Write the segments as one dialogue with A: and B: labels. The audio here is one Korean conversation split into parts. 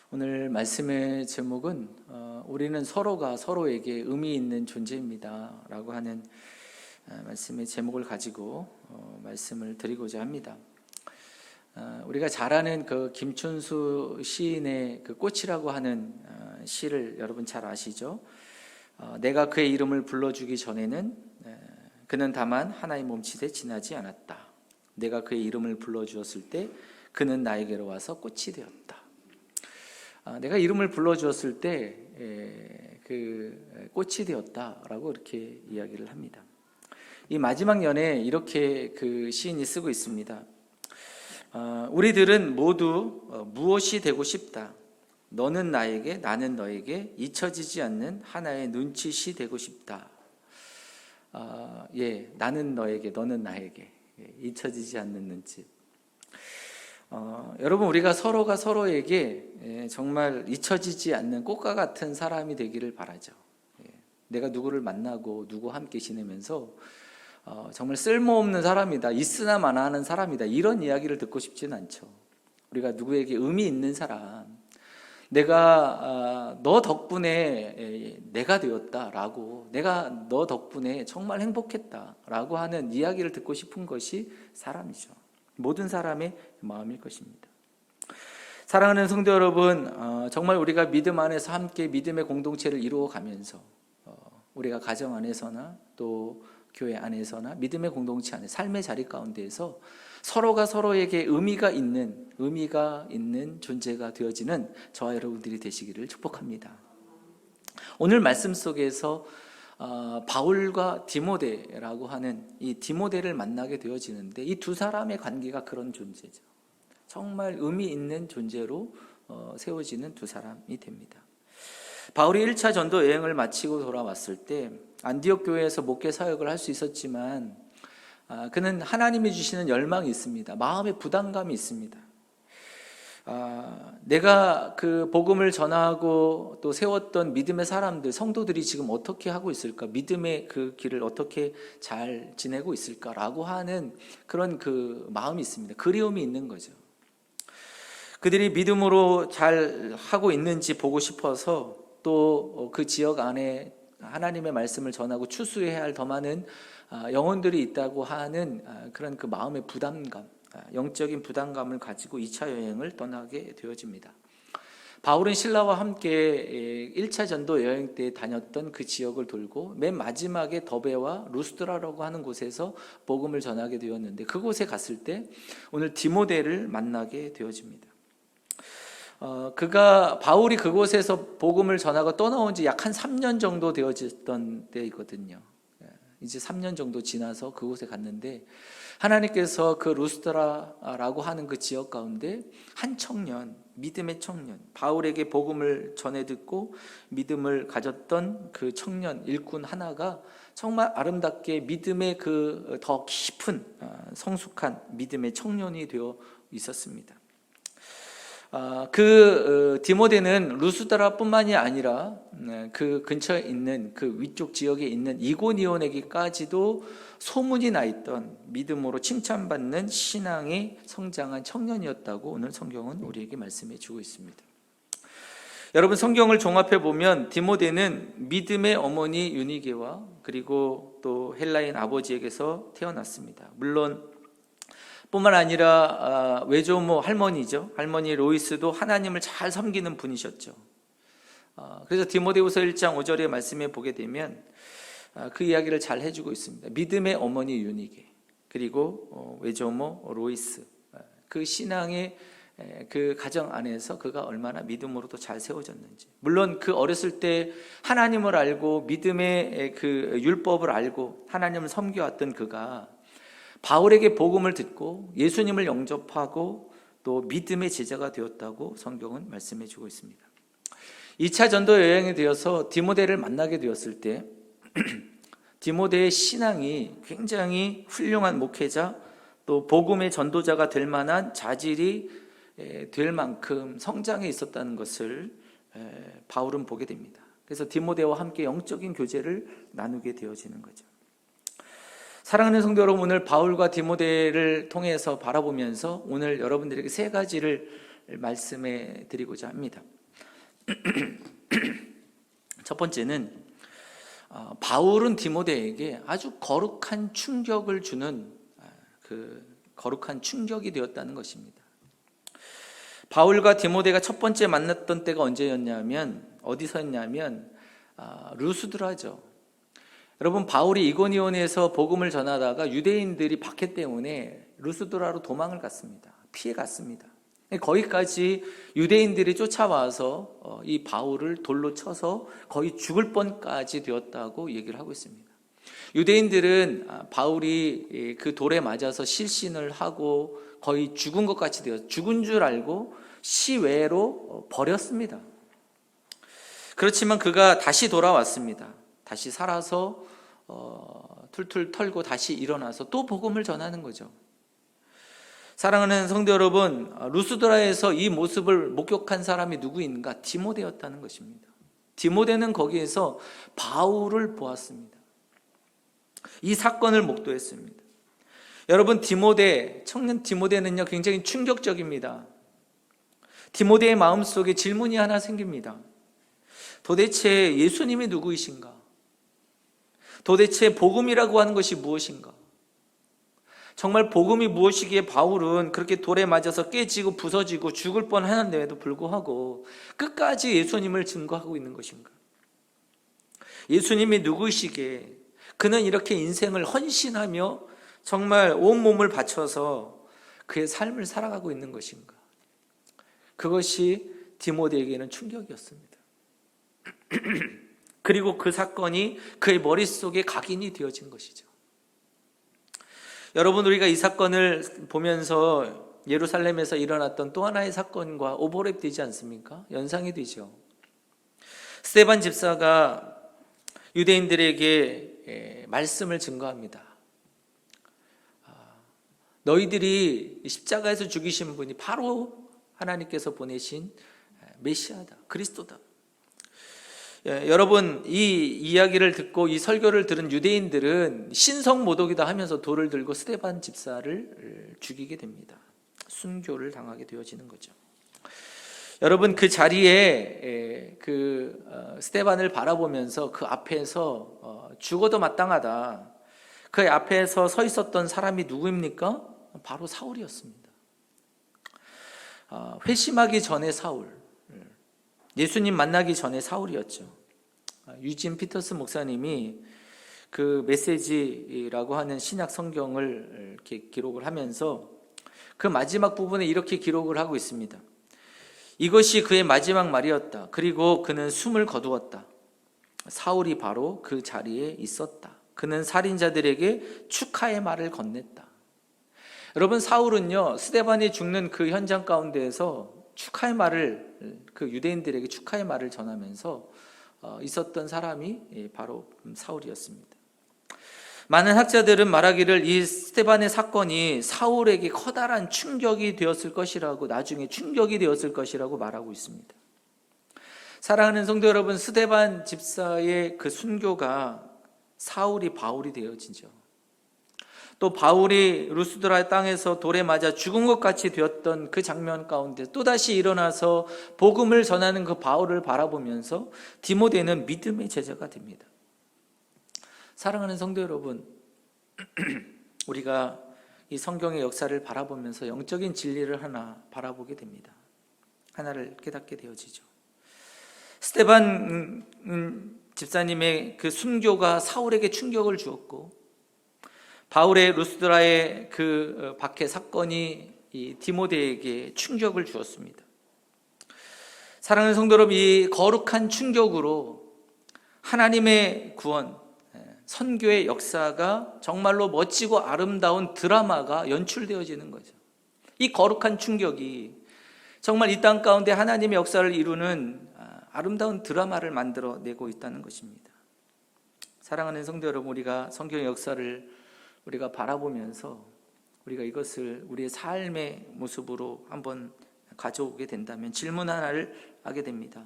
A: 오늘 말씀의 제목은 우리는 서로가 서로에게 의미 있는 존재입니다 라고 하는 말씀의 제목을 가지고 말씀을 드리고자 합니다. 우리가 잘 아는 그 김춘수 시인의 그 꽃이라고 하는 시를 여러분 잘 아시죠? 내가 그의 이름을 불러주기 전에는 그는 다만 하나의 몸짓에 지나지 않았다. 내가 그의 이름을 불러주었을 때 그는 나에게로 와서 꽃이 되었다. 내가 이름을 불러주었을 때 그 꽃이 되었다라고 이렇게 이야기를 합니다. 이 마지막 연에 이렇게 그 시인이 쓰고 있습니다. 우리들은 모두 무엇이 되고 싶다. 너는 나에게, 나는 너에게 잊혀지지 않는 하나의 눈짓이 되고 싶다. 나는 너에게, 너는 나에게 잊혀지지 않는 눈짓. 여러분, 우리가 서로가 서로에게 정말 잊혀지지 않는 꽃과 같은 사람이 되기를 바라죠. 내가 누구를 만나고 누구와 함께 지내면서 정말 쓸모없는 사람이다, 있으나 마나하는 사람이다, 이런 이야기를 듣고 싶지는 않죠. 우리가 누구에게 의미 있는 사람, 내가 너 덕분에 내가 되었다라고, 내가 너 덕분에 정말 행복했다라고 하는 이야기를 듣고 싶은 것이 사람이죠. 모든 사람의 마음일 것입니다. 사랑하는 성도 여러분, 정말 우리가 믿음 안에서 함께 믿음의 공동체를 이루어가면서 우리가 가정 안에서나 또 교회 안에서나 믿음의 공동체 안에 삶의 자리 가운데에서 서로가 서로에게 의미가 있는 존재가 되어지는 저와 여러분들이 되시기를 축복합니다. 오늘 말씀 속에서 바울과 디모데라고 하는 이 디모데를 만나게 되어지는데, 이 두 사람의 관계가 그런 존재죠. 정말 의미 있는 존재로 세워지는 두 사람이 됩니다. 바울이 1차 전도 여행을 마치고 돌아왔을 때 안디옥 교회에서 목회 사역을 할 수 있었지만 그는 하나님이 주시는 열망이 있습니다. 마음의 부담감이 있습니다. 내가 그 복음을 전하고 또 세웠던 믿음의 사람들, 성도들이 지금 어떻게 하고 있을까? 믿음의 그 길을 어떻게 잘 지내고 있을까라고 하는 그런 그 마음이 있습니다. 그리움이 있는 거죠. 그들이 믿음으로 잘 하고 있는지 보고 싶어서 또 그 지역 안에 하나님의 말씀을 전하고 추수해야 할 더 많은 영혼들이 있다고 하는 그런 그 마음의 부담감, 영적인 부담감을 가지고 2차 여행을 떠나게 되어집니다. 바울은 신라와 함께 1차 전도 여행 때 다녔던 그 지역을 돌고 맨 마지막에 더베와 루스드라라고 하는 곳에서 복음을 전하게 되었는데, 그곳에 갔을 때 오늘 디모데를 만나게 되어집니다. 바울이 그곳에서 복음을 전하고 떠나온 지 약 한 3년 정도 되어졌던 때이거든요. 이제 3년 정도 지나서 그곳에 갔는데, 하나님께서 그 루스드라라고 하는 그 지역 가운데 한 청년, 믿음의 청년, 바울에게 복음을 전해 듣고 믿음을 가졌던 그 청년 일꾼 하나가 정말 아름답게 믿음의 그 더 깊은 성숙한 믿음의 청년이 되어 있었습니다. 디모데는 루스드라뿐만이 아니라 그 근처에 있는 그 위쪽 지역에 있는 이고니온에게까지도 소문이 나 있던 믿음으로 칭찬받는 신앙이 성장한 청년이었다고 오늘 성경은 우리에게 말씀해 주고 있습니다. 여러분, 성경을 종합해 보면 디모데는 믿음의 어머니 유니게와 그리고 또 헬라인 아버지에게서 태어났습니다. 물론 뿐만 아니라 외조모 할머니죠. 할머니 로이스도 하나님을 잘 섬기는 분이셨죠. 그래서 디모데후서 1장 5절의 말씀에 보게 되면 그 이야기를 잘 해주고 있습니다. 믿음의 어머니 유니게, 그리고 외조모 로이스, 그 신앙의 그 가정 안에서 그가 얼마나 믿음으로도 잘 세워졌는지. 물론 그 어렸을 때 하나님을 알고 믿음의 그 율법을 알고 하나님을 섬겨왔던 그가 바울에게 복음을 듣고 예수님을 영접하고 또 믿음의 제자가 되었다고 성경은 말씀해 주고 있습니다. 2차 전도 여행에 되어서 디모데를 만나게 되었을 때 디모데의 신앙이 굉장히 훌륭한 목회자, 또 복음의 전도자가 될 만한 자질이 될 만큼 성장해 있었다는 것을 바울은 보게 됩니다. 그래서 디모데와 함께 영적인 교제를 나누게 되어지는 거죠. 사랑하는 성도 여러분, 오늘 바울과 디모데를 통해서 바라보면서 오늘 여러분들에게 세 가지를 말씀해 드리고자 합니다. 첫 번째는 바울은 디모데에게 아주 거룩한 충격을 주는 그 거룩한 충격이 되었다는 것입니다. 바울과 디모데가 첫 번째 만났던 때가 언제였냐면 어디서였냐면 루스드라죠. 여러분, 바울이 이고니온에서 복음을 전하다가 유대인들이 박해 때문에 루스드라로 도망을 갔습니다. 피해 갔습니다. 거기까지 유대인들이 쫓아와서 이 바울을 돌로 쳐서 거의 죽을 뻔까지 되었다고 얘기를 하고 있습니다. 유대인들은 바울이 그 돌에 맞아서 실신을 하고 거의 죽은 것 같이 되어 죽은 줄 알고 시외로 버렸습니다. 그렇지만 그가 다시 돌아왔습니다. 다시 살아서 툴툴 털고 다시 일어나서 또 복음을 전하는 거죠. 사랑하는 성도 여러분, 루스드라에서 이 모습을 목격한 사람이 누구인가? 디모데였다는 것입니다. 디모데는 거기에서 바울을 보았습니다. 이 사건을 목도했습니다. 여러분, 청년 디모데는요, 굉장히 충격적입니다. 디모데의 마음속에 질문이 하나 생깁니다. 도대체 예수님이 누구이신가? 도대체 복음이라고 하는 것이 무엇인가? 정말 복음이 무엇이기에 바울은 그렇게 돌에 맞아서 깨지고 부서지고 죽을 뻔하는데도 불구하고 끝까지 예수님을 증거하고 있는 것인가? 예수님이 누구이시기에 그는 이렇게 인생을 헌신하며 정말 온몸을 바쳐서 그의 삶을 살아가고 있는 것인가? 그것이 디모데에게는 충격이었습니다. 그리고 그 사건이 그의 머릿속에 각인이 되어진 것이죠. 여러분, 우리가 이 사건을 보면서 예루살렘에서 일어났던 또 하나의 사건과 오버랩 되지 않습니까? 연상이 되죠. 스데반 집사가 유대인들에게 말씀을 증거합니다. 너희들이 십자가에서 죽이신 분이 바로 하나님께서 보내신 메시아다, 그리스도다. 여러분, 이 이야기를 듣고 이 설교를 들은 유대인들은 신성모독이다 하면서 돌을 들고 스데반 집사를 죽이게 됩니다. 순교를 당하게 되어지는 거죠. 여러분, 그 자리에 스데반을 바라보면서 그 앞에서 죽어도 마땅하다, 그 앞에서 서 있었던 사람이 누구입니까? 바로 사울이었습니다. 회심하기 전에 사울, 예수님 만나기 전에 사울이었죠. 유진 피터스 목사님이 그 메시지라고 하는 신약 성경을 이렇게 기록을 하면서 그 마지막 부분에 이렇게 기록을 하고 있습니다. 이것이 그의 마지막 말이었다. 그리고 그는 숨을 거두었다. 사울이 바로 그 자리에 있었다. 그는 살인자들에게 축하의 말을 건넸다. 여러분, 사울은요, 스데반이 죽는 그 현장 가운데에서 축하의 말을, 그 유대인들에게 축하의 말을 전하면서 있었던 사람이 바로 사울이었습니다. 많은 학자들은 말하기를 이 스데반의 사건이 사울에게 커다란 충격이 되었을 것이라고, 나중에 충격이 되었을 것이라고 말하고 있습니다. 사랑하는 성도 여러분, 스데반 집사의 그 순교가 사울이 바울이 되어지죠. 또 바울이 루스드라 땅에서 돌에 맞아 죽은 것 같이 되었던 그 장면 가운데 또다시 일어나서 복음을 전하는 그 바울을 바라보면서 디모데는 믿음의 제자가 됩니다. 사랑하는 성도 여러분, 우리가 이 성경의 역사를 바라보면서 영적인 진리를 하나 바라보게 됩니다. 하나를 깨닫게 되어지죠. 스데반 집사님의 그 순교가 사울에게 충격을 주었고, 바울의 루스드라의 그 박해 사건이 이 디모데에게 충격을 주었습니다. 사랑하는 성도 여러분, 이 거룩한 충격으로 하나님의 구원, 선교의 역사가 정말로 멋지고 아름다운 드라마가 연출되어지는 거죠. 이 거룩한 충격이 정말 이 땅 가운데 하나님의 역사를 이루는 아름다운 드라마를 만들어내고 있다는 것입니다. 사랑하는 성도 여러분, 우리가 성경의 역사를 우리가 바라보면서 우리가 이것을 우리의 삶의 모습으로 한번 가져오게 된다면 질문 하나를 하게 됩니다.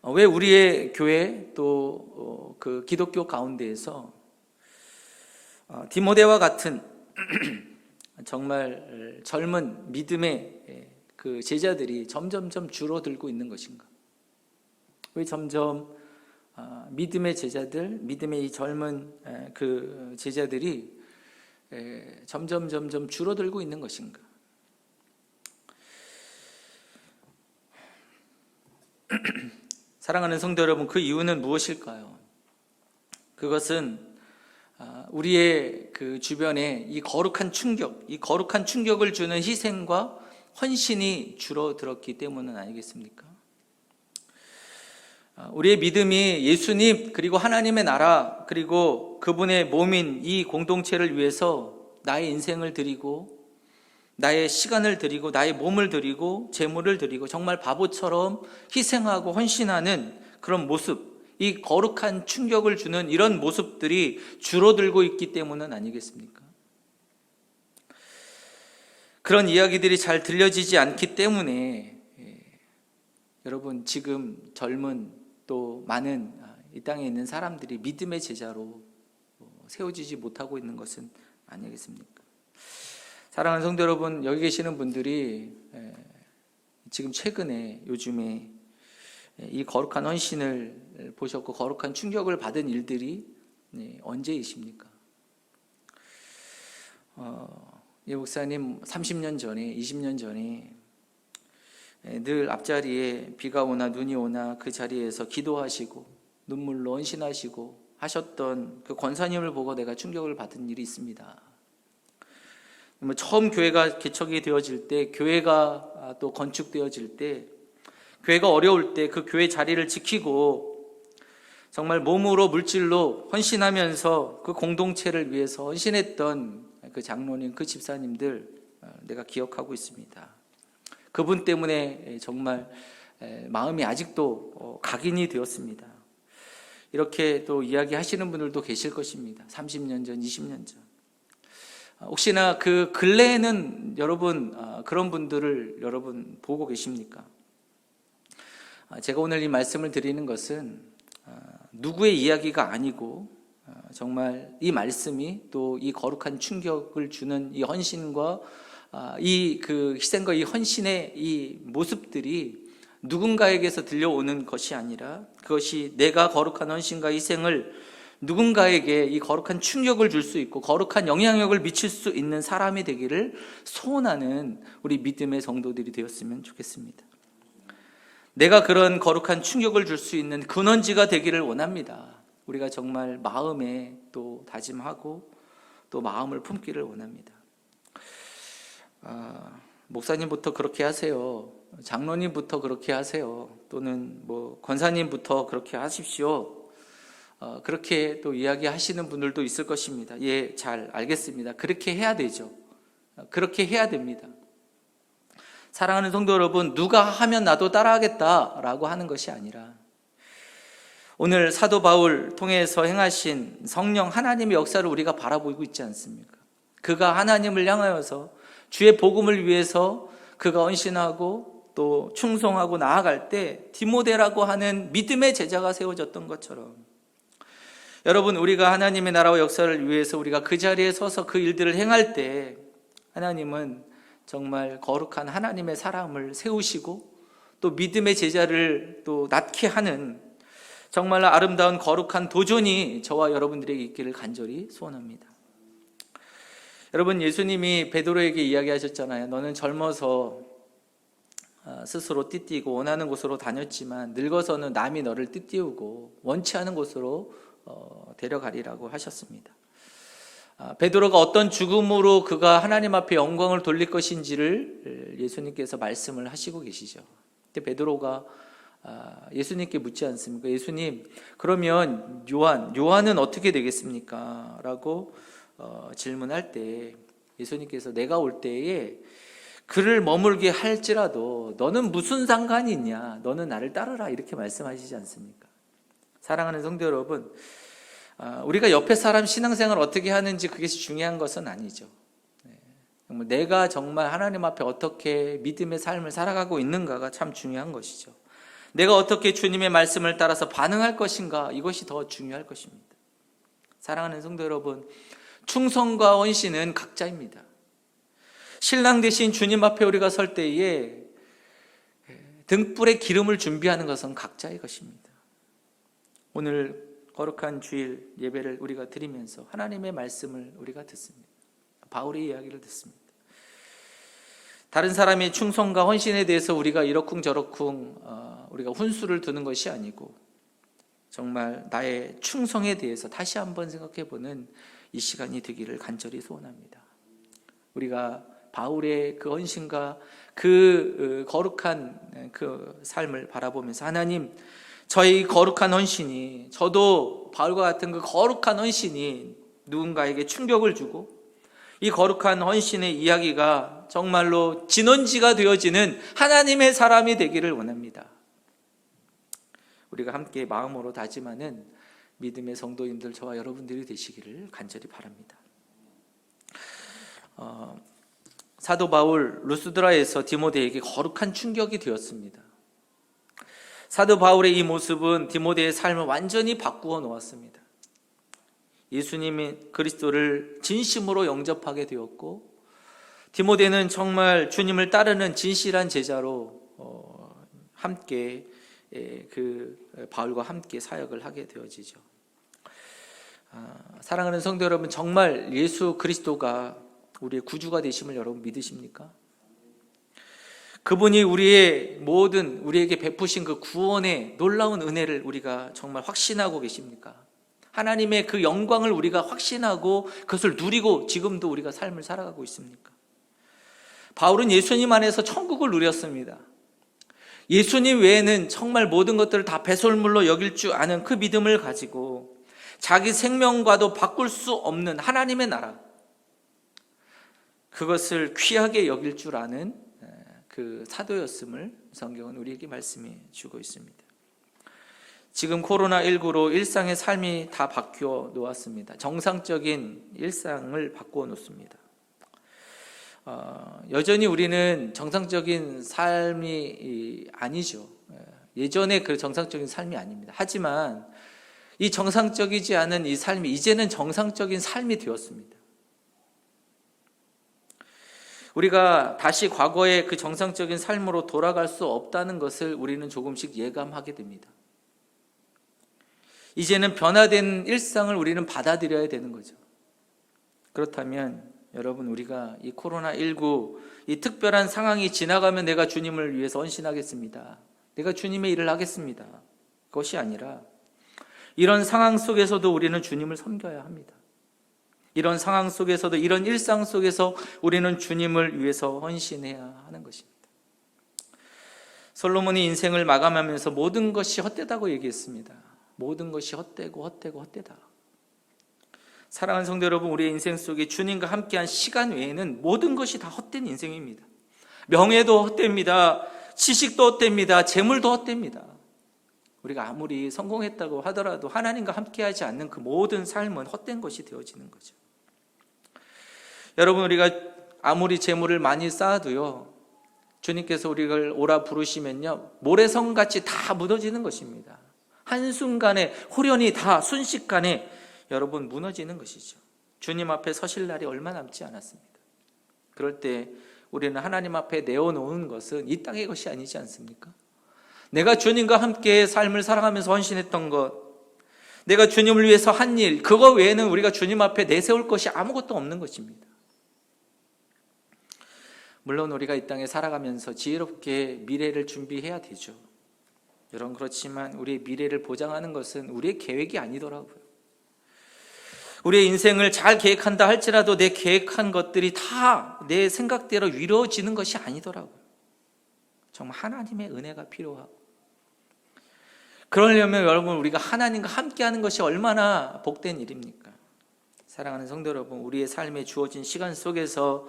A: 왜 우리의 교회 또 그 기독교 가운데에서 디모데와 같은 정말 젊은 믿음의 그 제자들이 점점점 줄어들고 있는 것인가? 왜 점점 믿음의 제자들, 믿음의 이 젊은 그 제자들이 점점 줄어들고 있는 것인가? 사랑하는 성도 여러분, 그 이유는 무엇일까요? 그것은 우리의 그 주변에 이 거룩한 충격을 주는 희생과 헌신이 줄어들었기 때문은 아니겠습니까? 우리의 믿음이 예수님 그리고 하나님의 나라 그리고 그분의 몸인 이 공동체를 위해서 나의 인생을 드리고 나의 시간을 드리고 나의 몸을 드리고 재물을 드리고 정말 바보처럼 희생하고 헌신하는 그런 모습, 이 거룩한 충격을 주는 이런 모습들이 줄어들고 있기 때문은 아니겠습니까? 그런 이야기들이 잘 들려지지 않기 때문에 여러분 지금 젊은 또 많은 이 땅에 있는 사람들이 믿음의 제자로 세워지지 못하고 있는 것은 아니겠습니까? 사랑하는 성도 여러분, 여기 계시는 분들이 지금 최근에 요즘에 이 거룩한 헌신을 보셨고 거룩한 충격을 받은 일들이 언제이십니까? 예 목사님 30년 전에 20년 전에 늘 앞자리에 비가 오나 눈이 오나 그 자리에서 기도하시고 눈물로 헌신하시고 하셨던 그 권사님을 보고 내가 충격을 받은 일이 있습니다. 처음 교회가 개척이 되어질 때, 교회가 또 건축되어질 때, 교회가 어려울 때 그 교회 자리를 지키고 정말 몸으로 물질로 헌신하면서 그 공동체를 위해서 헌신했던 그 장로님, 그 집사님들 내가 기억하고 있습니다. 그분 때문에 정말 마음이 아직도 각인이 되었습니다. 이렇게 또 이야기하시는 분들도 계실 것입니다. 30년 전, 20년 전. 혹시나 그 근래에는 여러분 그런 분들을 여러분 보고 계십니까? 제가 오늘 이 말씀을 드리는 것은 누구의 이야기가 아니고 정말 이 말씀이 또 이 거룩한 충격을 주는 이 헌신과 이 그 희생과 이 헌신의 이 모습들이 누군가에게서 들려오는 것이 아니라 그것이 내가 거룩한 헌신과 희생을 누군가에게 이 거룩한 충격을 줄 수 있고 거룩한 영향력을 미칠 수 있는 사람이 되기를 소원하는 우리 믿음의 성도들이 되었으면 좋겠습니다. 내가 그런 거룩한 충격을 줄 수 있는 근원지가 되기를 원합니다. 우리가 정말 마음에 또 다짐하고 또 마음을 품기를 원합니다. 목사님부터 그렇게 하세요. 장로님부터 그렇게 하세요. 또는 뭐 권사님부터 그렇게 하십시오. 그렇게 또 이야기하시는 분들도 있을 것입니다. 예, 잘 알겠습니다. 그렇게 해야 되죠. 그렇게 해야 됩니다. 사랑하는 성도 여러분, 누가 하면 나도 따라하겠다라고 하는 것이 아니라 오늘 사도 바울 통해서 행하신 성령 하나님의 역사를 우리가 바라보고 있지 않습니까? 그가 하나님을 향하여서 주의 복음을 위해서 그가 헌신하고 또 충성하고 나아갈 때 디모데라고 하는 믿음의 제자가 세워졌던 것처럼 여러분, 우리가 하나님의 나라와 역사를 위해서 우리가 그 자리에 서서 그 일들을 행할 때 하나님은 정말 거룩한 하나님의 사람을 세우시고 또 믿음의 제자를 또 낳게 하는 정말 아름다운 거룩한 도전이 저와 여러분들에게 있기를 간절히 소원합니다. 여러분, 예수님이 베드로에게 이야기하셨잖아요. 너는 젊어서 스스로 띠띠고 원하는 곳으로 다녔지만 늙어서는 남이 너를 띠띠우고 원치 않은 곳으로 데려가리라고 하셨습니다. 베드로가 어떤 죽음으로 그가 하나님 앞에 영광을 돌릴 것인지를 예수님께서 말씀을 하시고 계시죠. 근데 베드로가 예수님께 묻지 않습니까? 예수님, 그러면 요한은 어떻게 되겠습니까? 라고 질문할 때 예수님께서 내가 올 때에 그를 머물게 할지라도 너는 무슨 상관이 있냐? 너는 나를 따르라, 이렇게 말씀하시지 않습니까? 사랑하는 성도 여러분, 우리가 옆에 사람 신앙생활 어떻게 하는지 그것이 중요한 것은 아니죠. 내가 정말 하나님 앞에 어떻게 믿음의 삶을 살아가고 있는가가 참 중요한 것이죠. 내가 어떻게 주님의 말씀을 따라서 반응할 것인가, 이것이 더 중요할 것입니다. 사랑하는 성도 여러분, 충성과 헌신은 각자입니다. 신랑 대신 주님 앞에 우리가 설 때에 등불에 기름을 준비하는 것은 각자의 것입니다. 오늘 거룩한 주일 예배를 우리가 드리면서 하나님의 말씀을 우리가 듣습니다. 바울의 이야기를 듣습니다. 다른 사람의 충성과 헌신에 대해서 우리가 이러쿵저러쿵 우리가 훈수를 두는 것이 아니고 정말 나의 충성에 대해서 다시 한번 생각해보는 이 시간이 되기를 간절히 소원합니다. 우리가 바울의 그 헌신과 그 거룩한 그 삶을 바라보면서 하나님, 저희 거룩한 헌신이, 저도 바울과 같은 그 거룩한 헌신이 누군가에게 충격을 주고 이 거룩한 헌신의 이야기가 정말로 진원지가 되어지는 하나님의 사람이 되기를 원합니다. 우리가 함께 마음으로 다짐하는 믿음의 성도님들, 저와 여러분들이 되시기를 간절히 바랍니다. 사도 바울 루스드라에서 디모데에게 거룩한 충격이 되었습니다. 사도 바울의 이 모습은 디모데의 삶을 완전히 바꾸어 놓았습니다. 예수님이 그리스도를 진심으로 영접하게 되었고, 디모데는 정말 주님을 따르는 진실한 제자로 함께 그 바울과 함께 사역을 하게 되어지죠. 사랑하는 성도 여러분, 정말 예수 그리스도가 우리의 구주가 되심을 여러분 믿으십니까? 그분이 우리에게 베푸신 그 구원의 놀라운 은혜를 우리가 정말 확신하고 계십니까? 하나님의 그 영광을 우리가 확신하고 그것을 누리고 지금도 우리가 삶을 살아가고 있습니까? 바울은 예수님 안에서 천국을 누렸습니다. 예수님 외에는 정말 모든 것들을 다 배설물로 여길 줄 아는 그 믿음을 가지고 자기 생명과도 바꿀 수 없는 하나님의 나라, 그것을 귀하게 여길 줄 아는 그 사도였음을 성경은 우리에게 말씀해 주고 있습니다. 지금 코로나19로 일상의 삶이 다 바뀌어 놓았습니다. 정상적인 일상을 바꾸어 놓습니다. 여전히 우리는 정상적인 삶이 아니죠. 예전에 그 정상적인 삶이 아닙니다. 하지만 이 정상적이지 않은 이 삶이 이제는 정상적인 삶이 되었습니다. 우리가 다시 과거의 그 정상적인 삶으로 돌아갈 수 없다는 것을 우리는 조금씩 예감하게 됩니다. 이제는 변화된 일상을 우리는 받아들여야 되는 거죠. 그렇다면 여러분, 우리가 이 코로나19 이 특별한 상황이 지나가면 내가 주님을 위해서 헌신하겠습니다, 내가 주님의 일을 하겠습니다, 그것이 아니라 이런 상황 속에서도 우리는 주님을 섬겨야 합니다. 이런 상황 속에서도, 이런 일상 속에서 우리는 주님을 위해서 헌신해야 하는 것입니다. 솔로몬이 인생을 마감하면서 모든 것이 헛되다고 얘기했습니다. 모든 것이 헛되다. 사랑하는 성도 여러분, 우리의 인생 속에 주님과 함께한 시간 외에는 모든 것이 다 헛된 인생입니다. 명예도 헛됩니다. 지식도 헛됩니다. 재물도 헛됩니다. 우리가 아무리 성공했다고 하더라도 하나님과 함께하지 않는 그 모든 삶은 헛된 것이 되어지는 거죠. 여러분, 우리가 아무리 재물을 많이 쌓아도요, 주님께서 우리를 오라 부르시면요, 모래성같이 다 무너지는 것입니다. 한순간에, 호련히 다 순식간에 여러분 무너지는 것이죠. 주님 앞에 서실 날이 얼마 남지 않았습니다. 그럴 때 우리는 하나님 앞에 내어놓은 것은 이 땅의 것이 아니지 않습니까? 내가 주님과 함께 삶을 살아가면서 헌신했던 것, 내가 주님을 위해서 한 일, 그거 외에는 우리가 주님 앞에 내세울 것이 아무것도 없는 것입니다. 물론 우리가 이 땅에 살아가면서 지혜롭게 미래를 준비해야 되죠. 여러분, 그렇지만 우리의 미래를 보장하는 것은 우리의 계획이 아니더라고요. 우리의 인생을 잘 계획한다 할지라도 내 계획한 것들이 다 내 생각대로 이루어지는 것이 아니더라고요. 정말 하나님의 은혜가 필요하고, 그러려면 여러분, 우리가 하나님과 함께하는 것이 얼마나 복된 일입니까? 사랑하는 성도 여러분, 우리의 삶에 주어진 시간 속에서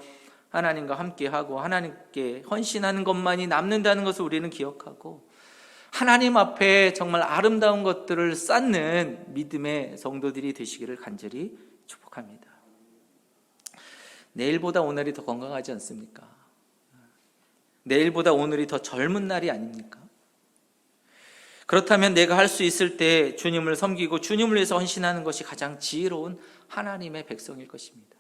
A: 하나님과 함께하고 하나님께 헌신하는 것만이 남는다는 것을 우리는 기억하고, 하나님 앞에 정말 아름다운 것들을 쌓는 믿음의 성도들이 되시기를 간절히 축복합니다. 내일보다 오늘이 더 건강하지 않습니까? 내일보다 오늘이 더 젊은 날이 아닙니까? 그렇다면 내가 할 수 있을 때 주님을 섬기고 주님을 위해서 헌신하는 것이 가장 지혜로운 하나님의 백성일 것입니다.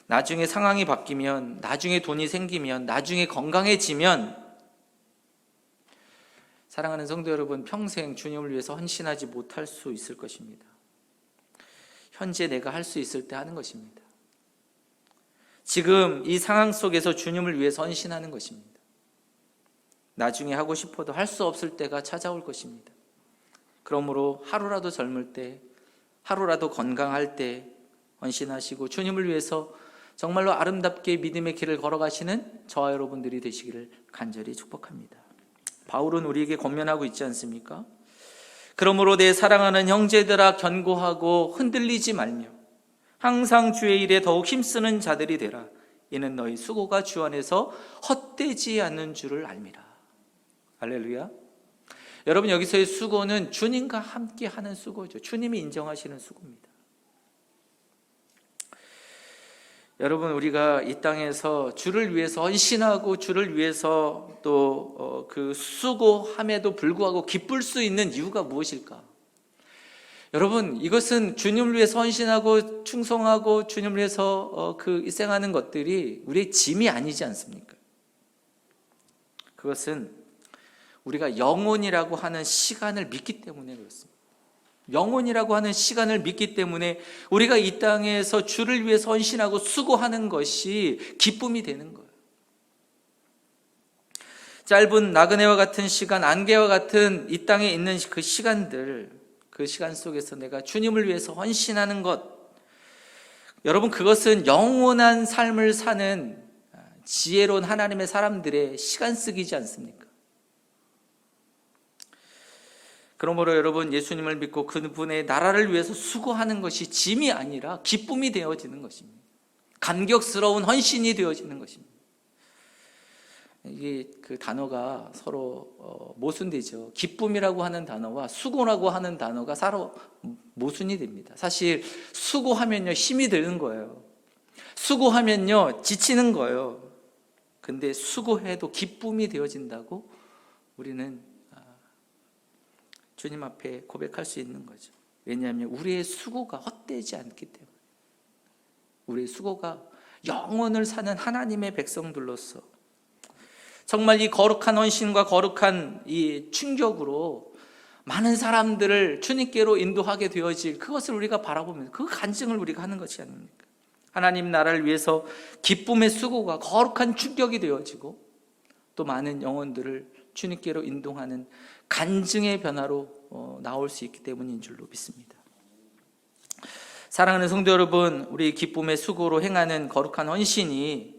A: 나중에 상황이 바뀌면, 나중에 돈이 생기면, 나중에 건강해지면 사랑하는 성도 여러분, 평생 주님을 위해서 헌신하지 못할 수 있을 것입니다. 현재 내가 할 수 있을 때 하는 것입니다. 지금 이 상황 속에서 주님을 위해서 헌신하는 것입니다. 나중에 하고 싶어도 할 수 없을 때가 찾아올 것입니다. 그러므로 하루라도 젊을 때, 하루라도 건강할 때 헌신하시고 주님을 위해서 정말로 아름답게 믿음의 길을 걸어가시는 저와 여러분들이 되시기를 간절히 축복합니다. 바울은 우리에게 권면하고 있지 않습니까? 그러므로 내 사랑하는 형제들아, 견고하고 흔들리지 말며 항상 주의 일에 더욱 힘쓰는 자들이 되라. 이는 너희 수고가 주 안에서 헛되지 않는 줄을 알미라. 할렐루야. 여러분, 여기서의 수고는 주님과 함께 하는 수고죠. 주님이 인정하시는 수고입니다. 여러분, 우리가 이 땅에서 주를 위해서 헌신하고 주를 위해서 또 그 수고함에도 불구하고 기쁠 수 있는 이유가 무엇일까? 여러분, 이것은 주님을 위해서 헌신하고 충성하고 주님을 위해서 그 희생하는 것들이 우리의 짐이 아니지 않습니까? 그것은 우리가 영혼이라고 하는 시간을 믿기 때문에 그렇습니다. 영혼이라고 하는 시간을 믿기 때문에 우리가 이 땅에서 주를 위해서 헌신하고 수고하는 것이 기쁨이 되는 거예요. 짧은 나그네와 같은 시간, 안개와 같은 이 땅에 있는 그 시간들, 그 시간 속에서 내가 주님을 위해서 헌신하는 것, 여러분, 그것은 영원한 삶을 사는 지혜로운 하나님의 사람들의 시간 쓰기지 않습니까? 그러므로 여러분, 예수님을 믿고 그분의 나라를 위해서 수고하는 것이 짐이 아니라 기쁨이 되어지는 것입니다. 감격스러운 헌신이 되어지는 것입니다. 이게 그 단어가 서로 모순되죠. 기쁨이라고 하는 단어와 수고라고 하는 단어가 서로 모순이 됩니다. 사실 수고하면요, 힘이 드는 거예요. 수고하면요, 지치는 거예요. 근데 수고해도 기쁨이 되어진다고 우리는 주님 앞에 고백할 수 있는 거죠. 왜냐하면 우리의 수고가 헛되지 않기 때문에, 우리의 수고가 영원을 사는 하나님의 백성들로서 정말 이 거룩한 헌신과 거룩한 이 충격으로 많은 사람들을 주님께로 인도하게 되어질 그것을 우리가 바라보면서 그 간증을 우리가 하는 것이 아닙니까? 하나님 나라를 위해서 기쁨의 수고가 거룩한 충격이 되어지고 또 많은 영혼들을 주님께로 인도하는 간증의 변화로 나올 수 있기 때문인 줄로 믿습니다. 사랑하는 성도 여러분, 우리 기쁨의 수고로 행하는 거룩한 헌신이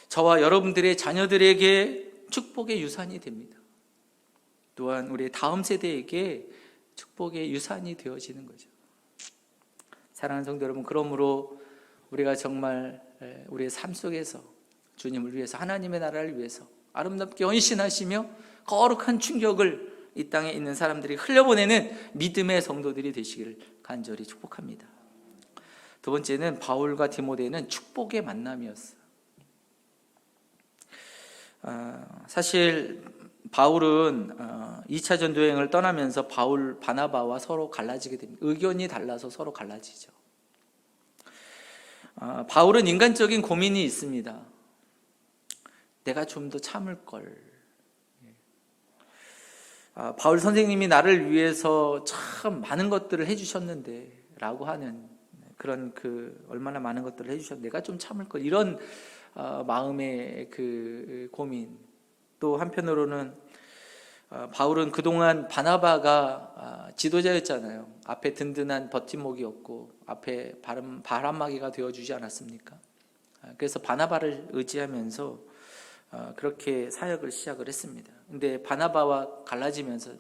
A: 저와 여러분들의 자녀들에게 축복의 유산이 됩니다. 또한 우리 다음 세대에게 축복의 유산이 되어지는 거죠. 사랑하는 성도 여러분, 그러므로 우리가 정말 우리의 삶 속에서 주님을 위해서, 하나님의 나라를 위해서 아름답게 헌신하시며 거룩한 충격을 이 땅에 있는 사람들이 흘려보내는 믿음의 성도들이 되시기를 간절히 축복합니다. 두 번째는 바울과 디모데는 축복의 만남이었어요. 사실 바울은 2차 전도여행을 떠나면서 바나바와 서로 갈라지게 됩니다. 의견이 달라서 서로 갈라지죠. 바울은 인간적인 고민이 있습니다. 내가 좀 더 참을 걸. 바울 선생님이 나를 위해서 참 많은 것들을 해주셨는데 라고 하는 그런 얼마나 많은 것들을 해주셨는데 내가 좀 참을 걸, 이런 마음의 그 고민. 또 한편으로는 바울은 그동안 바나바가 지도자였잖아요. 앞에 든든한 버팀목이었고 앞에 바람막이가 되어주지 않았습니까? 그래서 바나바를 의지하면서 그렇게 사역을 시작을 했습니다. 근데 바나바와 갈라지면서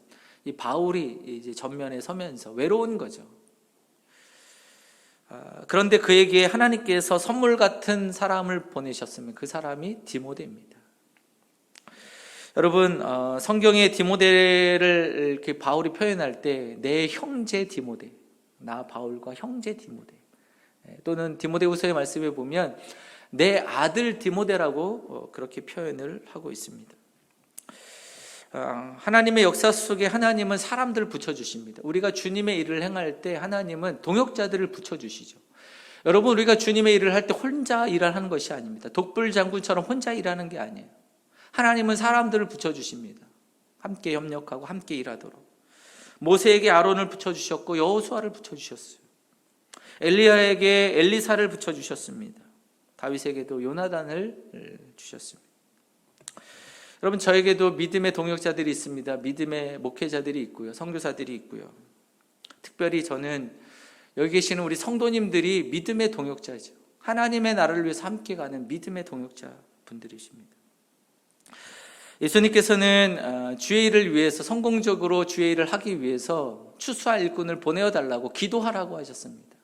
A: 이 바울이 이제 전면에 서면서 외로운 거죠. 그런데 그에게 하나님께서 선물 같은 사람을 보내셨으면 그 사람이 디모데입니다. 여러분, 성경에 디모데를 이렇게 바울이 표현할 때 내 형제 디모데, 나 바울과 형제 디모데, 또는 디모데후서의 말씀에 보면 내 아들 디모데라고 그렇게 표현을 하고 있습니다. 하나님의 역사 속에 하나님은 사람들을 붙여주십니다. 우리가 주님의 일을 행할 때 하나님은 동역자들을 붙여주시죠. 여러분, 우리가 주님의 일을 할 때 혼자 일하는 것이 아닙니다. 독불장군처럼 혼자 일하는 게 아니에요. 하나님은 사람들을 붙여주십니다. 함께 협력하고 함께 일하도록. 모세에게 아론을 붙여주셨고 여호수아를 붙여주셨어요. 엘리야에게 엘리사를 붙여주셨습니다. 다윗에게도 요나단을 주셨습니다. 여러분, 저에게도 믿음의 동역자들이 있습니다. 믿음의 목회자들이 있고요, 선교사들이 있고요. 특별히 저는 여기 계시는 우리 성도님들이 믿음의 동역자죠. 하나님의 나라를 위해서 함께 가는 믿음의 동역자 분들이십니다. 예수님께서는 주의 일을 위해서, 성공적으로 주의 일을 하기 위해서 추수할 일꾼을 보내어달라고 기도하라고 하셨습니다.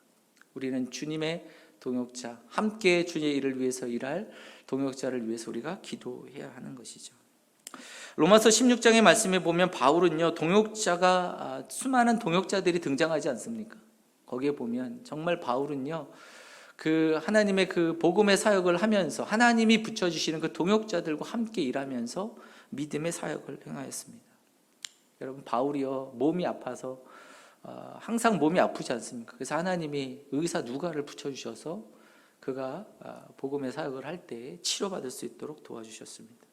A: 우리는 주님의 동역자, 함께 주의 일을 위해서 일할 동역자를 위해서 우리가 기도해야 하는 것이죠. 로마서 16장의 말씀에 보면 바울은요, 동역자가, 수많은 동역자들이 등장하지 않습니까? 거기에 보면 정말 바울은요, 그 하나님의 그 복음의 사역을 하면서 하나님이 붙여주시는 그 동역자들과 함께 일하면서 믿음의 사역을 행하였습니다. 여러분, 바울이요, 몸이 아파서 항상 몸이 아프지 않습니까? 그래서 하나님이 의사 누가를 붙여주셔서 그가 복음의 사역을 할 때 치료받을 수 있도록 도와주셨습니다.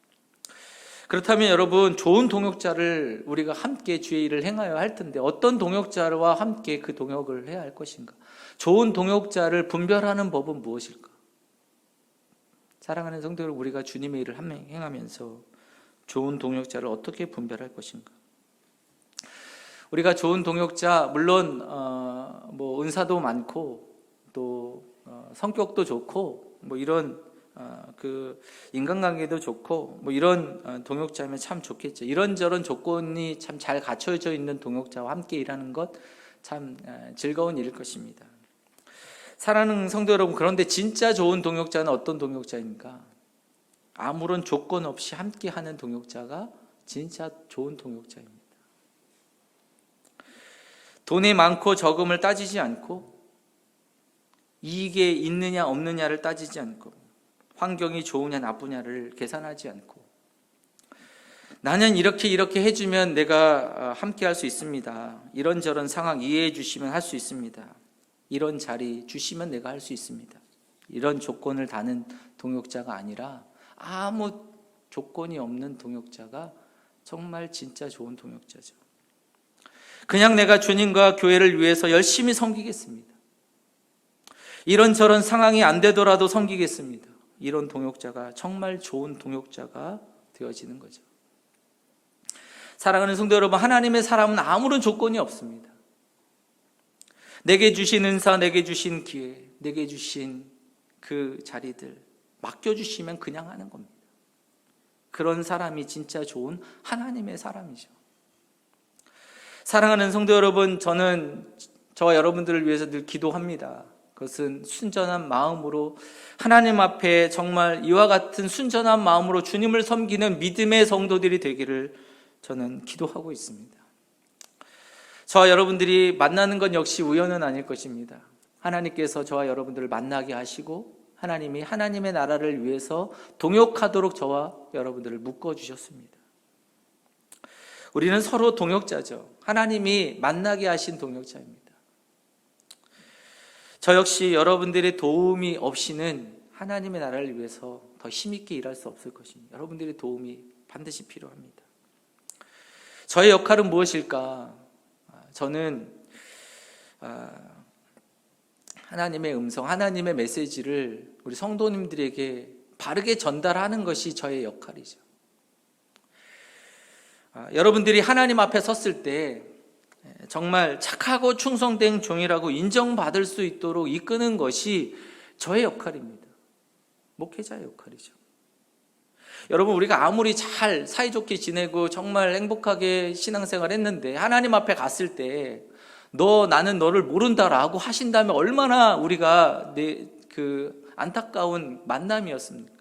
A: 그렇다면 여러분, 좋은 동역자를 우리가 함께 주의 일을 행하여 할 텐데 어떤 동역자와 함께 그 동역을 해야 할 것인가? 좋은 동역자를 분별하는 법은 무엇일까? 사랑하는 성도 여러분, 우리가 주님의 일을 행하면서 좋은 동역자를 어떻게 분별할 것인가? 우리가 좋은 동역자, 물론 뭐 은사도 많고 또 성격도 좋고 뭐 이런 그 인간관계도 좋고 뭐 이런 동역자면 참 좋겠죠. 이런저런 조건이 참 잘 갖춰져 있는 동역자와 함께 일하는 것 참 즐거운 일일 것입니다. 사랑하는 성도 여러분, 그런데 진짜 좋은 동역자는 어떤 동역자입니까? 아무런 조건 없이 함께 하는 동역자가 진짜 좋은 동역자입니다. 돈이 많고 적음을 따지지 않고, 이익이 있느냐 없느냐를 따지지 않고, 환경이 좋으냐 나쁘냐를 계산하지 않고, 나는 이렇게 해주면 내가 함께 할 수 있습니다. 이런저런 상황 이해해 주시면 할 수 있습니다. 이런 자리 주시면 내가 할 수 있습니다. 이런 조건을 다는 동역자가 아니라 아무 조건이 없는 동역자가 정말 진짜 좋은 동역자죠. 그냥 내가 주님과 교회를 위해서 열심히 섬기겠습니다. 이런저런 상황이 안 되더라도 섬기겠습니다. 이런 동역자가 정말 좋은 동역자가 되어지는 거죠. 사랑하는 성도 여러분, 하나님의 사람은 아무런 조건이 없습니다. 내게 주신 은사, 내게 주신 기회, 내게 주신 그 자리들 맡겨주시면 그냥 하는 겁니다. 그런 사람이 진짜 좋은 하나님의 사람이죠. 사랑하는 성도 여러분, 저는 저와 여러분들을 위해서 늘 기도합니다. 그것은 순전한 마음으로 하나님 앞에 정말 이와 같은 순전한 마음으로 주님을 섬기는 믿음의 성도들이 되기를 저는 기도하고 있습니다. 저와 여러분들이 만나는 건 역시 우연은 아닐 것입니다. 하나님께서 저와 여러분들을 만나게 하시고 하나님이 하나님의 나라를 위해서 동역하도록 저와 여러분들을 묶어주셨습니다. 우리는 서로 동역자죠. 하나님이 만나게 하신 동역자입니다. 저 역시 여러분들의 도움이 없이는 하나님의 나라를 위해서 더 힘있게 일할 수 없을 것입니다. 여러분들의 도움이 반드시 필요합니다. 저의 역할은 무엇일까? 저는 하나님의 음성, 하나님의 메시지를 우리 성도님들에게 바르게 전달하는 것이 저의 역할이죠. 여러분들이 하나님 앞에 섰을 때 정말 착하고 충성된 종이라고 인정받을 수 있도록 이끄는 것이 저의 역할입니다. 목회자의 역할이죠. 여러분, 우리가 아무리 잘 사이좋게 지내고 정말 행복하게 신앙생활 했는데 하나님 앞에 갔을 때 나는 너를 모른다라고 하신다면 얼마나 우리가 그 안타까운 만남이었습니까?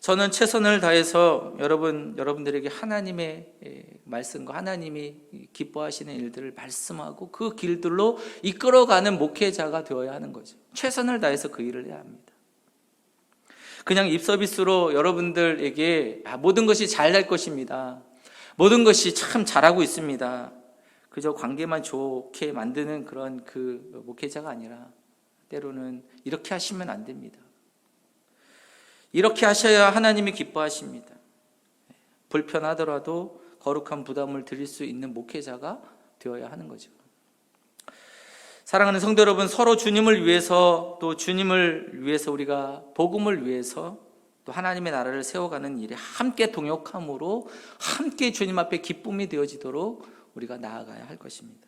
A: 저는 최선을 다해서 여러분들에게 하나님의 말씀과 하나님이 기뻐하시는 일들을 말씀하고 그 길들로 이끌어가는 목회자가 되어야 하는 거죠. 최선을 다해서 그 일을 해야 합니다. 그냥 입서비스로 여러분들에게 모든 것이 잘 될 것입니다. 모든 것이 참 잘하고 있습니다. 그저 관계만 좋게 만드는 그런 그 목회자가 아니라 때로는 이렇게 하시면 안 됩니다. 이렇게 하셔야 하나님이 기뻐하십니다. 불편하더라도 거룩한 부담을 드릴 수 있는 목회자가 되어야 하는 거죠. 사랑하는 성도 여러분, 서로 주님을 위해서, 또 주님을 위해서, 우리가 복음을 위해서 또 하나님의 나라를 세워가는 일에 함께 동역함으로 함께 주님 앞에 기쁨이 되어지도록 우리가 나아가야 할 것입니다.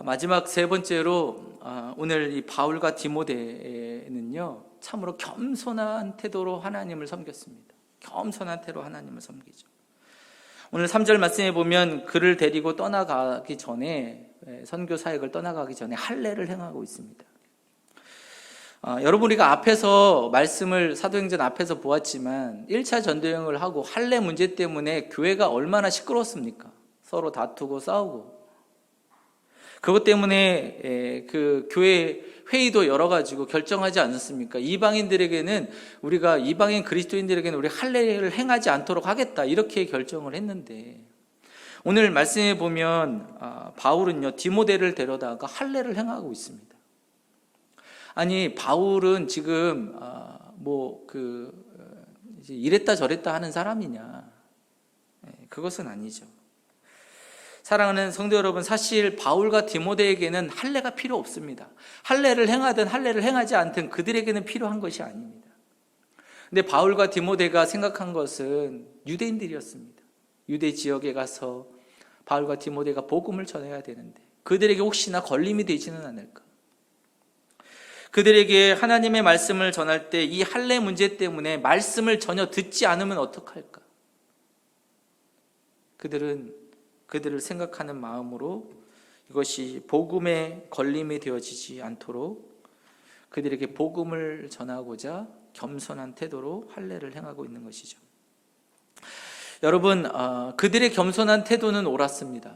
A: 마지막 세 번째로, 오늘 이 바울과 디모데는요, 참으로 겸손한 태도로 하나님을 섬겼습니다. 겸손한 태도로 하나님을 섬기죠. 오늘 3절 말씀에 보면 그를 데리고 떠나가기 전에, 선교 사역을 떠나가기 전에 할례를 행하고 있습니다. 여러분, 우리가 앞에서 말씀을 사도행전 앞에서 보았지만 1차 전도여행을 하고 할례 문제 때문에 교회가 얼마나 시끄러웠습니까? 서로 다투고 싸우고. 그것 때문에 그 교회 회의도 열어가지고 결정하지 않았습니까? 이방인들에게는, 우리가 이방인 그리스도인들에게는 우리 할례를 행하지 않도록 하겠다, 이렇게 결정을 했는데, 오늘 말씀에 보면 바울은요, 디모데를 데려다가 할례를 행하고 있습니다. 아니, 바울은 지금 이랬다 저랬다 하는 사람이냐? 그것은 아니죠. 사랑하는 성도 여러분, 사실 바울과 디모데에게는 할례가 필요 없습니다. 할례를 행하든 할례를 행하지 않든 그들에게는 필요한 것이 아닙니다. 근데 바울과 디모데가 생각한 것은 유대인들이었습니다. 유대 지역에 가서 바울과 디모데가 복음을 전해야 되는데 그들에게 혹시나 걸림이 되지는 않을까? 그들에게 하나님의 말씀을 전할 때 이 할례 문제 때문에 말씀을 전혀 듣지 않으면 어떡할까? 그들을 생각하는 마음으로 이것이 복음에 걸림이 되어지지 않도록 그들에게 복음을 전하고자 겸손한 태도로 할례를 행하고 있는 것이죠. 여러분, 그들의 겸손한 태도는 옳았습니다.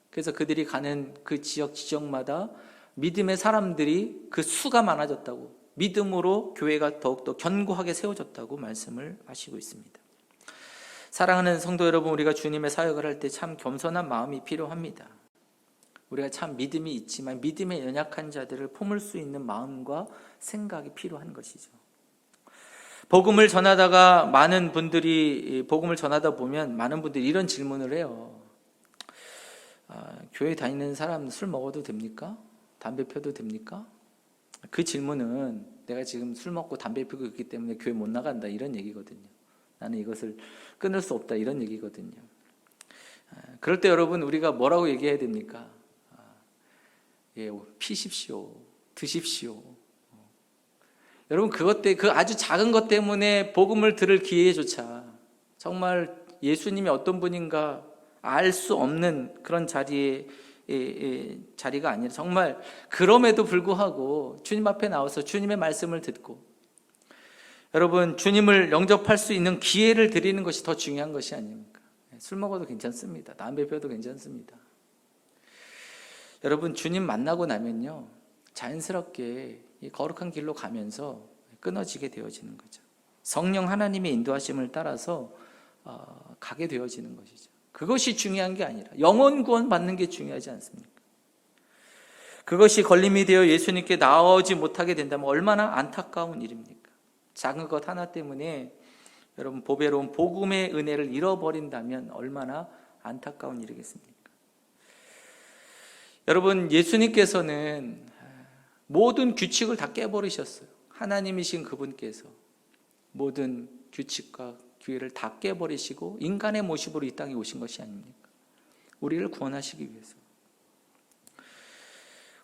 A: 그래서 그들이 가는 그 지역마다 믿음의 사람들이 그 수가 많아졌다고, 믿음으로 교회가 더욱더 견고하게 세워졌다고 말씀을 하시고 있습니다. 사랑하는 성도 여러분, 우리가 주님의 사역을 할 때 참 겸손한 마음이 필요합니다. 우리가 참 믿음이 있지만 믿음에 연약한 자들을 품을 수 있는 마음과 생각이 필요한 것이죠. 복음을 전하다 보면 많은 분들이 이런 질문을 해요. 교회 다니는 사람 술 먹어도 됩니까? 담배 펴도 됩니까? 그 질문은 내가 지금 술 먹고 담배 피우고 있기 때문에 교회 못 나간다, 이런 얘기거든요. 나는 이것을 끊을 수 없다, 이런 얘기거든요. 그럴 때 여러분, 우리가 뭐라고 얘기해야 됩니까? 피십시오, 드십시오. 여러분, 그 아주 작은 것 때문에 복음을 들을 기회조차, 정말 예수님이 어떤 분인가 알 수 없는 그런 자리가 아니라, 정말 그럼에도 불구하고 주님 앞에 나와서 주님의 말씀을 듣고, 여러분, 주님을 영접할 수 있는 기회를 드리는 것이 더 중요한 것이 아닙니까? 술 먹어도 괜찮습니다. 담배 피워도 괜찮습니다. 여러분, 주님 만나고 나면요, 자연스럽게 이 거룩한 길로 가면서 끊어지게 되어지는 거죠. 성령 하나님의 인도하심을 따라서 가게 되어지는 것이죠. 그것이 중요한 게 아니라 영혼 구원 받는 게 중요하지 않습니까? 그것이 걸림이 되어 예수님께 나오지 못하게 된다면 얼마나 안타까운 일입니까? 작은 것 하나 때문에 여러분, 보배로운 복음의 은혜를 잃어버린다면 얼마나 안타까운 일이겠습니까? 여러분, 예수님께서는 모든 규칙을 다 깨버리셨어요. 하나님이신 그분께서 모든 규칙과 규례를 다 깨버리시고 인간의 모습으로 이 땅에 오신 것이 아닙니까? 우리를 구원하시기 위해서.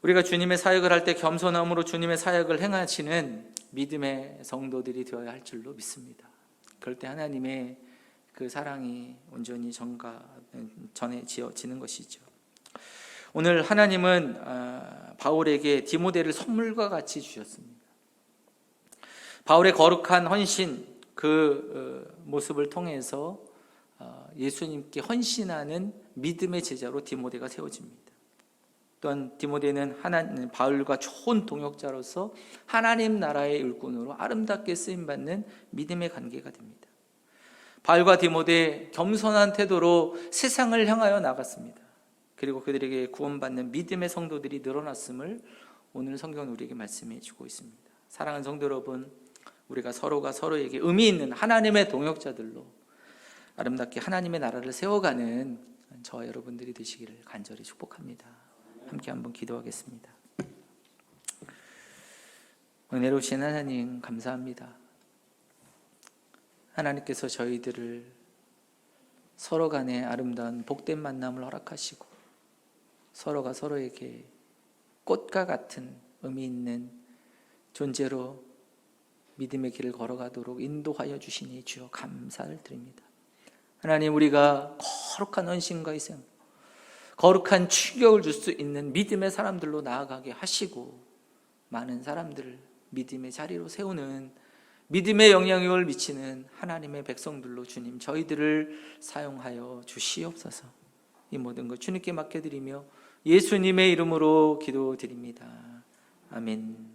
A: 우리가 주님의 사역을 할 때 겸손함으로 주님의 사역을 행하시는 믿음의 성도들이 되어야 할 줄로 믿습니다. 그럴 때 하나님의 그 사랑이 온전히 전해지는 것이죠. 오늘 하나님은 바울에게 디모데를 선물과 같이 주셨습니다. 바울의 거룩한 헌신, 그 모습을 통해서 예수님께 헌신하는 믿음의 제자로 디모데가 세워집니다. 또한 디모데는 바울과 좋은 동역자로서 하나님 나라의 일꾼으로 아름답게 쓰임받는 믿음의 관계가 됩니다. 바울과 디모데 겸손한 태도로 세상을 향하여 나갔습니다. 그리고 그들에게 구원받는 믿음의 성도들이 늘어났음을 오늘 성경은 우리에게 말씀해 주고 있습니다. 사랑하는 성도 여러분, 우리가 서로가 서로에게 의미 있는 하나님의 동역자들로 아름답게 하나님의 나라를 세워가는 저와 여러분들이 되시기를 간절히 축복합니다. 함께 한번 기도하겠습니다. 은혜로우신 하나님 감사합니다. 하나님께서 저희들을 서로 간에 아름다운 복된 만남을 허락하시고 서로가 서로에게 꽃과 같은 의미 있는 존재로 믿음의 길을 걸어가도록 인도하여 주시니 주여 감사를 드립니다. 하나님, 우리가 거룩한 헌신과 희생, 거룩한 충격을 줄 수 있는 믿음의 사람들로 나아가게 하시고 많은 사람들을 믿음의 자리로 세우는 믿음의 영향력을 미치는 하나님의 백성들로 주님 저희들을 사용하여 주시옵소서. 이 모든 것 주님께 맡겨드리며 예수님의 이름으로 기도드립니다. 아멘.